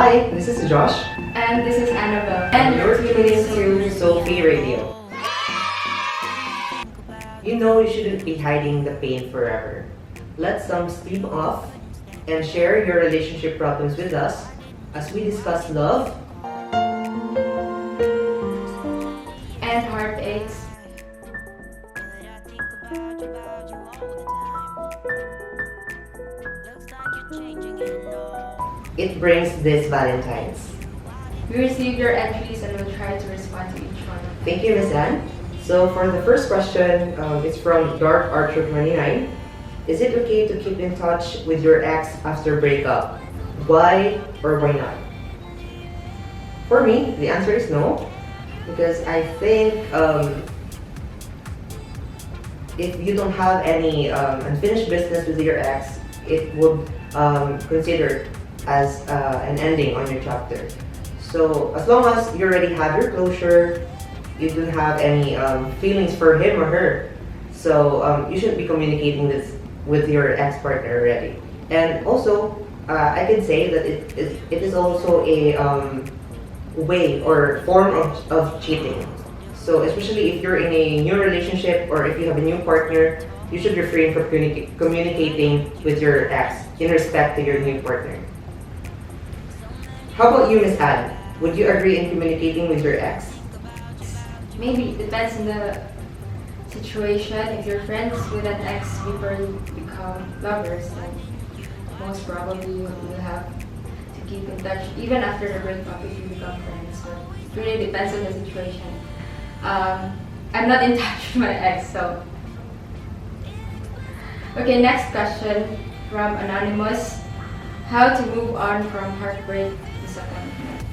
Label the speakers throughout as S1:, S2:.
S1: Hi, this is Josh.
S2: And this is Annabelle.
S1: And you're tuning into Sophi Radio. You know you shouldn't be hiding the pain forever. Let some steam off and share your relationship problems with us as we discuss love
S2: and heartaches.
S1: It brings this Valentines.
S2: We received your entries and will try to respond to each one.
S1: Thank you, Miss Anne. So for the first question, it's from Dark Archer 29. Is it okay to keep in touch with your ex after breakup? Why or why not? For me, the answer is no, because I think if you don't have any unfinished business with your ex, it would consider as an ending on your chapter. So as long as you already have your closure, you don't have any feelings for him or her, so you should be communicating this with your ex-partner already. And also, I can say that it is also a way or form of cheating. So especially if you're in a new relationship or if you have a new partner, you should refrain from communicating with your ex in respect to your new partner. How about you, Miss Anne? Would you agree in communicating with your ex?
S2: Maybe it depends on the situation. If you're friends with an ex before you become lovers, then most probably you will have to keep in touch even after the breakup if you become friends. So it really depends on the situation. I'm not in touch with my ex, so. Okay, next question from Anonymous. How to move on from heartbreak disappointment?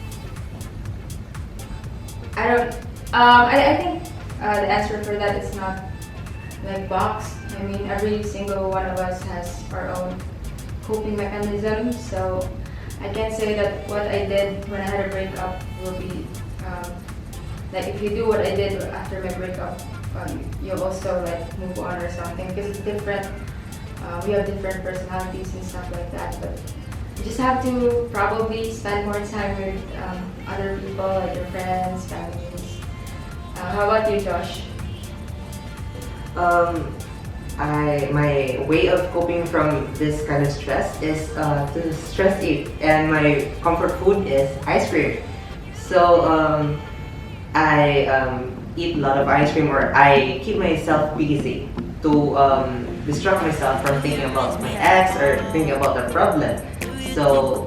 S2: I think the answer for that is not like boxed. I mean, every single one of us has our own coping mechanism. So I can't say that what I did when I had a breakup will be like if you do what I did after my breakup, you'll also like move on or something because it's different. We have different personalities and stuff like that, but you just have to probably spend more time with other people, like your friends, families. How about you, Josh?
S1: My way of coping from this kind of stress is to stress eat, and my comfort food is ice cream. So I eat a lot of ice cream, or I keep myself busy to distract myself from thinking about my ex or thinking about the problem. So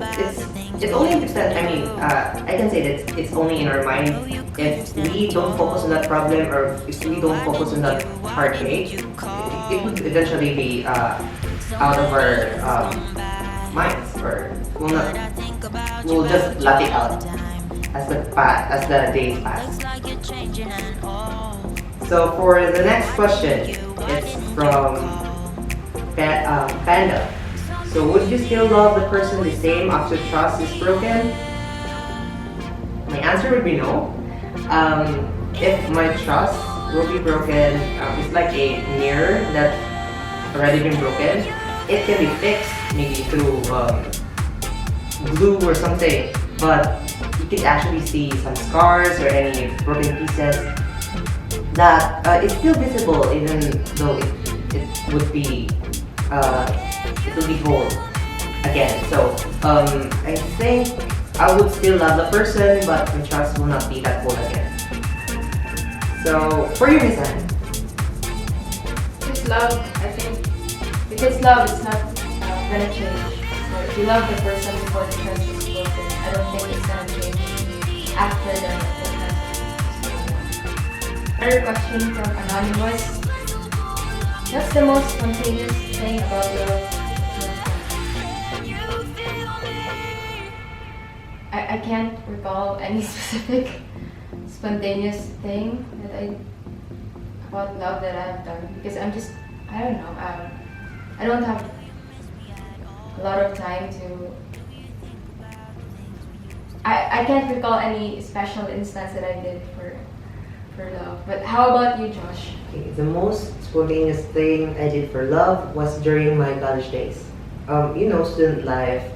S1: it only depends. I mean, I can say that it's only in our mind. If we don't focus on that problem or if we don't focus on that heartache, it would eventually be out of our minds, or we'll just laugh it out as the days pass. So for the next question, it's from Panda. So would you still love the person the same after trust is broken? My answer would be no. If my trust will be broken, it's like a mirror that's already been broken. It can be fixed maybe through glue or something, but you can actually see some scars or any broken pieces that is still visible even though it would be whole again. So I think I would still love the person, but my trust will not be that whole again. So for you, Miss Anne?
S2: Just love, I think. If it's love, it's not gonna change. So if you love the person before the trust is broken, I don't think it's gonna change after the trust is broken. Another question from Anonymous. What's the most spontaneous thing about love? I can't recall any specific spontaneous thing about love that I've done because I don't know. I don't have a lot of time to. I can't recall any special instance that I did for love. But how about you, Josh?
S1: Okay, the most spontaneous thing I did for love was during my college days. Student life,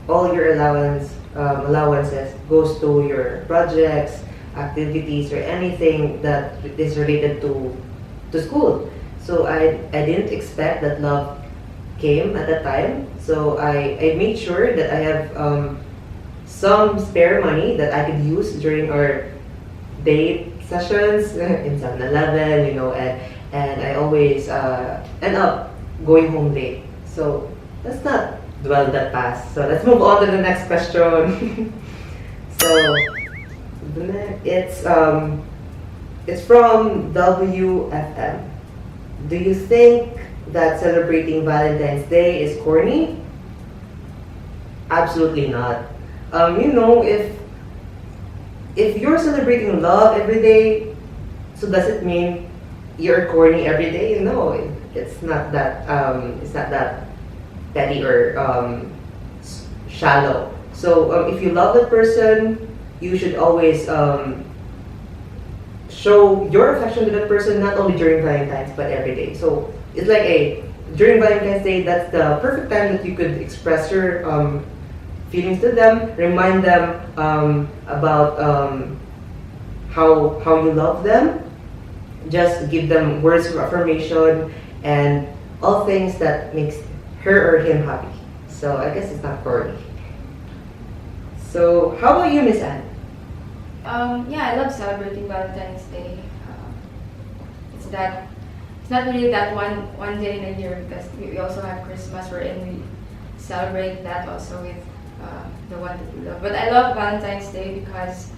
S1: all your allowances goes to your projects, activities, or anything that is related to school. So I didn't expect that love came at that time. So I made sure that I have some spare money that I could use during our date sessions in 7-Eleven, and I always end up going home late. So let's not dwell that past. So let's move on to the next question. So it's from WFM. Do you think that celebrating Valentine's Day is corny? Absolutely not. If you're celebrating love every day, so does it mean you're corny every day? No, it's not that. It's not that petty or shallow. So if you love the person, you should always show your affection to that person not only during Valentine's but every day. So it's like during Valentine's Day, that's the perfect time that you could express your feelings to them, remind them about how you love them, just give them words of affirmation and all things that makes her or him happy. So I guess it's not corny. So how about you, Miss Anne?
S2: Yeah, I love celebrating Valentine's Day. It's not really that one day in a year because we also have Christmas wherein we celebrate that also with the one that we love. But I love Valentine's Day because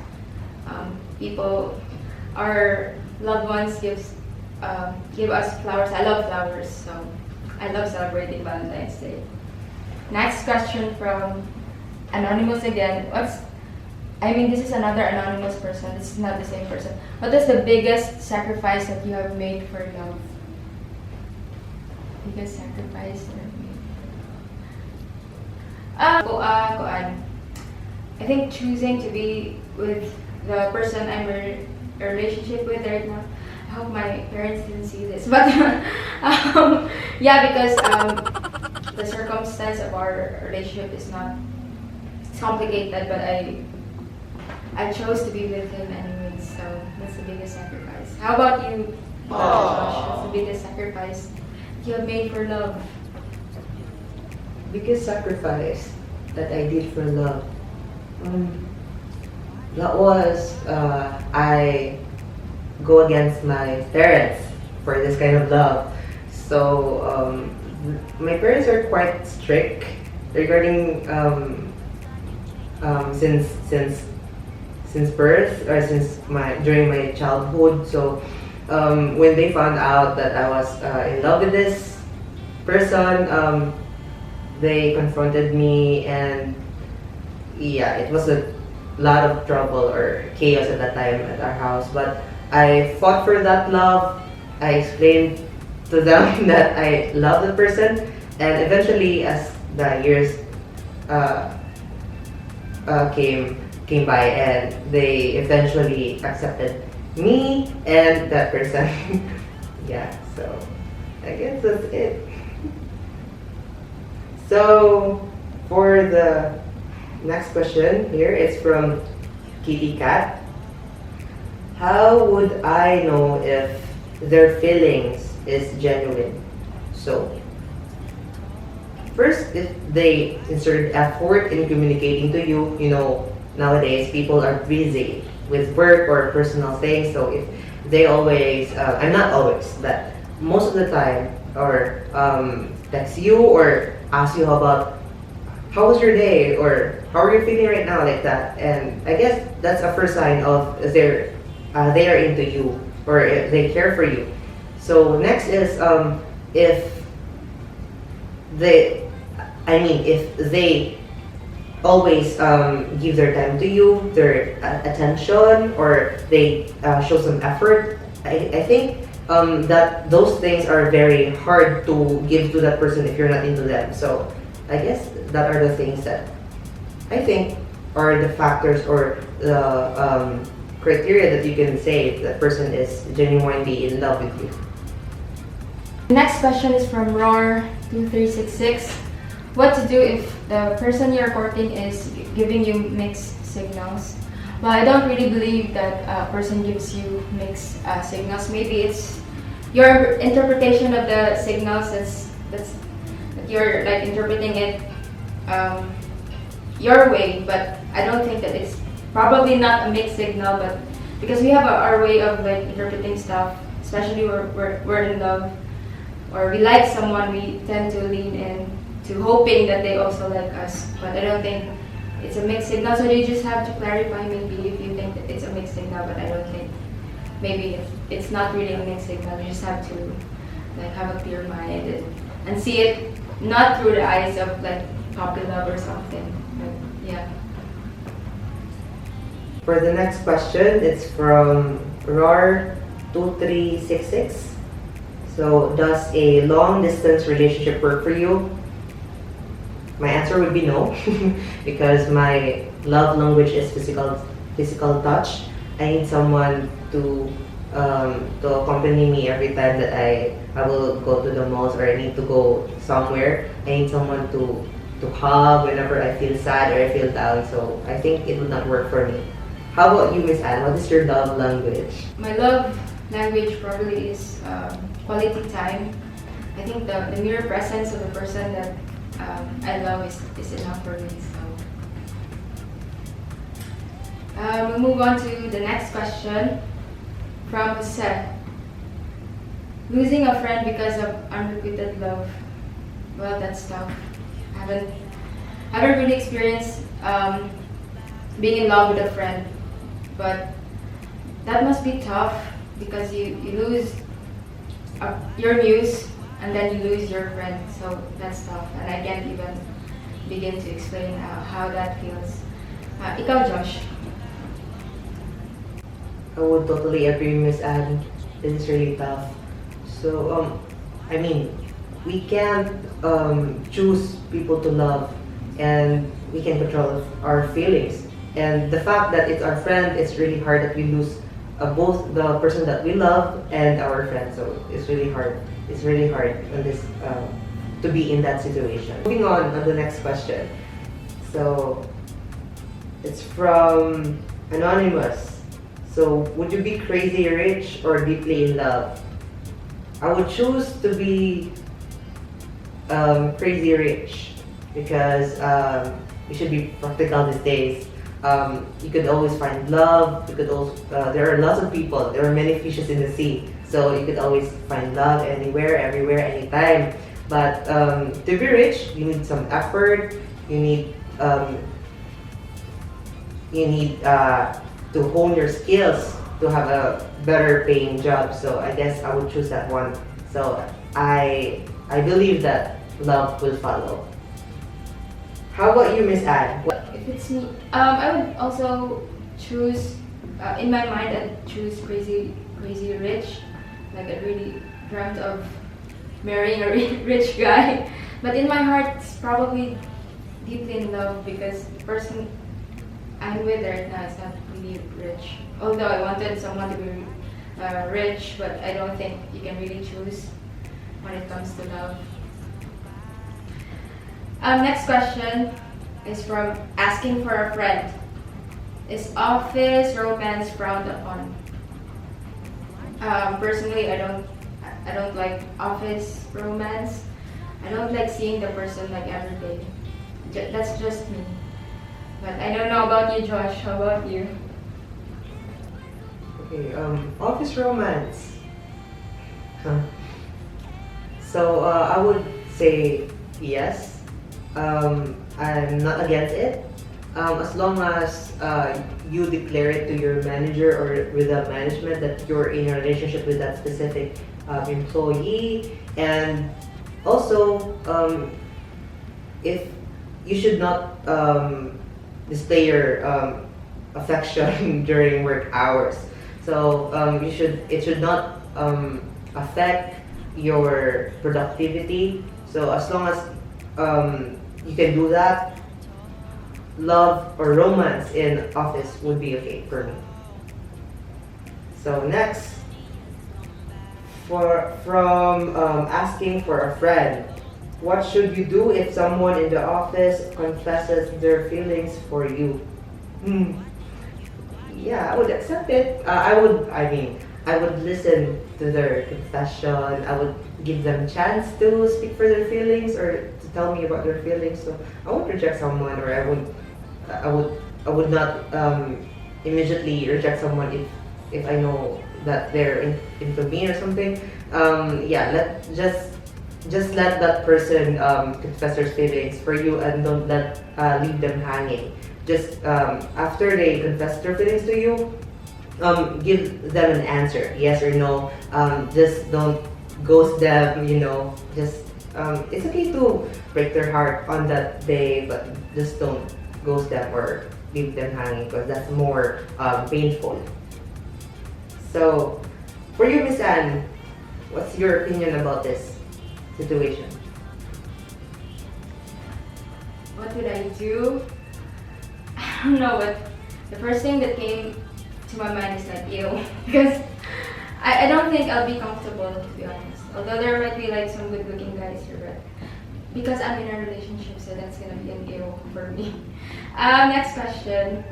S2: our loved ones give us flowers. I love flowers, so I love celebrating Valentine's Day. Next question from Anonymous again. This is another anonymous person. This is not the same person. What is the biggest sacrifice that you have made for love? Biggest sacrifice you have made for love. I think choosing to be with the person I'm in a relationship with right now. I hope my parents didn't see this, but yeah, because the circumstance of our relationship is not. It's complicated, but I chose to be with him anyways, so that's the biggest sacrifice. How about you, Josh? What's the biggest sacrifice you have made for love?
S1: Biggest sacrifice that I did for love. That was I go against my parents for this kind of love. So my parents are quite strict regarding since birth or during my childhood. So when they found out that I was in love with this person, they confronted me, and yeah, it was a lot of trouble or chaos at that time at our house. But I fought for that love. I explained to them that I love the person, and eventually, as the years came by, and they eventually accepted me and that person. Yeah, so I guess that's it. So for the next question here, it's from Kitty Cat. How would I know if their feelings is genuine? So first, if they insert effort in communicating to you, nowadays people are busy with work or personal things. So if they always, I'm not always, but most of the time, or text you or ask you about how was your day or how are you feeling right now, like that. And I guess that's a first sign of they are into you or if they care for you. So next is if they always give their time to you, their attention, or they show some effort. I think that those things are very hard to give to that person if you're not into them. So I guess that are the things that I think are the factors or the criteria that you can say if that person is genuinely in love with you.
S2: The next question is from Roar2366. what to do if the person you're courting is giving you mixed signals. Well, I don't really believe that a person gives you mixed signals. Maybe it's your interpretation of the signals that you're like interpreting it your way, but I don't think that it's probably not a mixed signal, but because we have our way of like interpreting stuff, especially we're in love or we like someone, we tend to lean in to hoping that they also like us. But I don't think it's a mixed signal, so you just have to clarify maybe if you think that it's a mixed signal, but I don't think maybe it's not really a mixed signal. You just have to like have a clear mind and see it not through the eyes of like puppy love or something. But yeah.
S1: For the next question, it's from ROR2366. So, does a long distance relationship work for you? My answer would be no, because my love language is physical touch. I need someone to accompany me every time that I will go to the malls or I need to go somewhere. I need someone to hug whenever I feel sad or I feel down. So I think it would not work for me. How about you, Miss Anne? What is your love language?
S2: My love language probably is quality time. I think the mere presence of the person that I love is enough for me. So we'll move on to the next question from Jose. Losing a friend because of unrequited love. Well, that's tough. I haven't really experienced being in love with a friend, but that must be tough because you lose your muse and then you lose your friend. So that's tough, and I can't even begin to explain how that feels. Ikaw, Josh.
S1: I would totally agree, Miss Anne. This is really tough. So, I mean, we can't choose people to love, and we can control our feelings. And the fact that it's our friend, it's really hard that we lose both the person that we love and our friend. So it's really hard. It's really hard on this to be in that situation. Moving on to the next question. So it's from Anonymous. So would you be crazy rich or deeply in love? I would choose to be crazy rich because we should be practical these days. You could always find love. You could also, there are lots of people. There are many fishes in the sea, so you could always find love anywhere, everywhere, anytime. But to be rich, you need some effort. You need to hone your skills to have a better paying job. So I guess I would choose that one. So I believe that love will follow. How about you, Miss Anne?
S2: If it's me, I would also choose. In my mind, I'd choose crazy rich. Like I really dreamt of marrying a rich guy. But in my heart, it's probably deeply in love because the person I'm with right now is not really rich. Although I wanted someone to be rich, but I don't think you can really choose when it comes to love. Next question is from asking for a friend. Is office romance frowned upon? Personally, I don't like office romance. I don't like seeing the person like every day. That's just me. But I don't know about you, Josh. How about you?
S1: Okay, office romance. Huh. So I would say yes. I'm not against it. As long as you declare it to your manager or with the management that you're in a relationship with that specific employee, and also if you should not display your affection during work hours. So it should not affect your productivity. So as long as you can do that, love or romance in office would be okay for me. So next, from asking for a friend. What should you do if someone in the office confesses their feelings for you? Hmm. Yeah, I would accept it. I would listen to their confession. I would give them a chance to speak for their feelings or to tell me about their feelings. So I won't reject someone, or I would not immediately reject someone if I know that they're into me or something. Yeah, just let that person confess their feelings for you, and don't let leave them hanging. Just after they confess their feelings to you, give them an answer, yes or no. Just don't ghost them. Just it's okay to break their heart on that day, but just don't ghost them or leave them hanging, because that's more painful. So, for you, Miss Anne, what's your opinion about this situation?
S2: What would I do? I don't know, but the first thing that came to my mind is like, ew. Because I don't think I'll be comfortable, to be honest. Although there might be like some good looking guys here, but because I'm in a relationship, so that's gonna be an ew for me. Next question.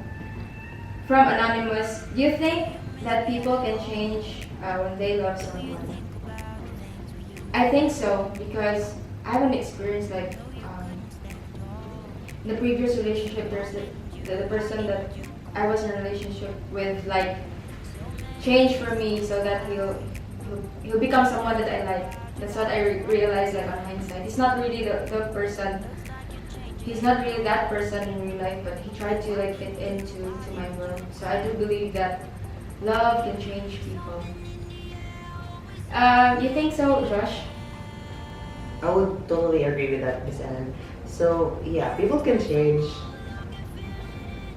S2: From Anonymous. Do you think that people can change when they love someone? I think so, because I haven't experienced like in the previous relationship, there's the person that I was in a relationship with like changed for me so that he'll become someone that I like. That's what I realized like on hindsight. He's not really the person. He's not really that person in real life, but he tried to like fit into my world. So I do believe that love can change people. You think so, Josh?
S1: I would totally agree with that, Miss Anne. So yeah, people can change,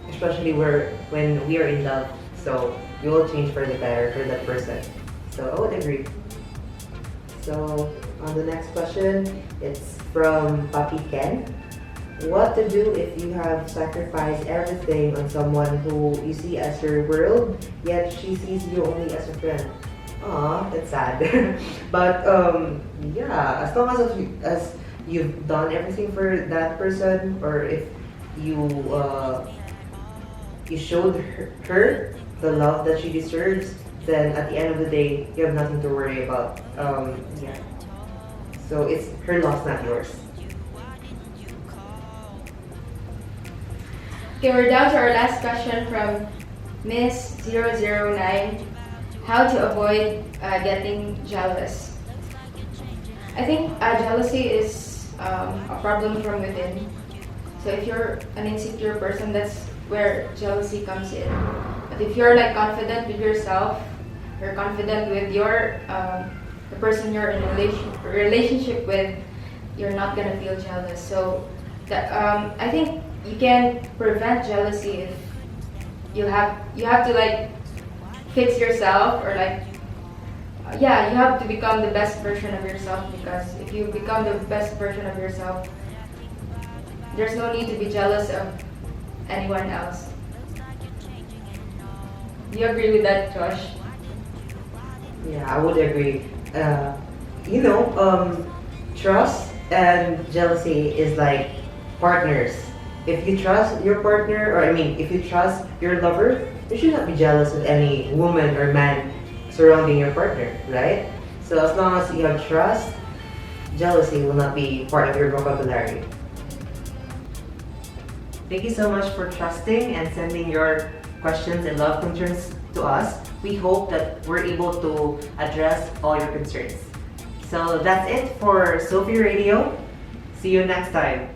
S1: especially when we are in love. So we will change for the better for that person. So I would agree. So on the next question, it's from Papi Ken. What to do if you have sacrificed everything on someone who you see as your world, yet she sees you only as a friend? Aw, that's sad. But yeah, as long as you've done everything for that person, or if you you showed her the love that she deserves, then at the end of the day, you have nothing to worry about. Yeah. So it's her loss, not yours.
S2: Okay, we're down to our last question from Miss009. How to avoid getting jealous? I think jealousy is a problem from within. So if you're an insecure person, that's where jealousy comes in. But if you're like confident with yourself, you're confident with your the person you're in a relationship with, you're not gonna feel jealous. So that I think you can prevent jealousy if you have to like fix yourself, or like yeah, you have to become the best version of yourself, because if you become the best version of yourself, there's no need to be jealous of anyone else. Do you agree with that, Josh?
S1: Yeah, I would agree. Trust and jealousy is like partners. If you trust your partner, or I mean, if you trust your lover, you should not be jealous of any woman or man surrounding your partner, right? So as long as you have trust, jealousy will not be part of your vocabulary. Thank you so much for trusting and sending your questions and love concerns to us. We hope that we're able to address all your concerns. So that's it for Sophi Radio. See you next time.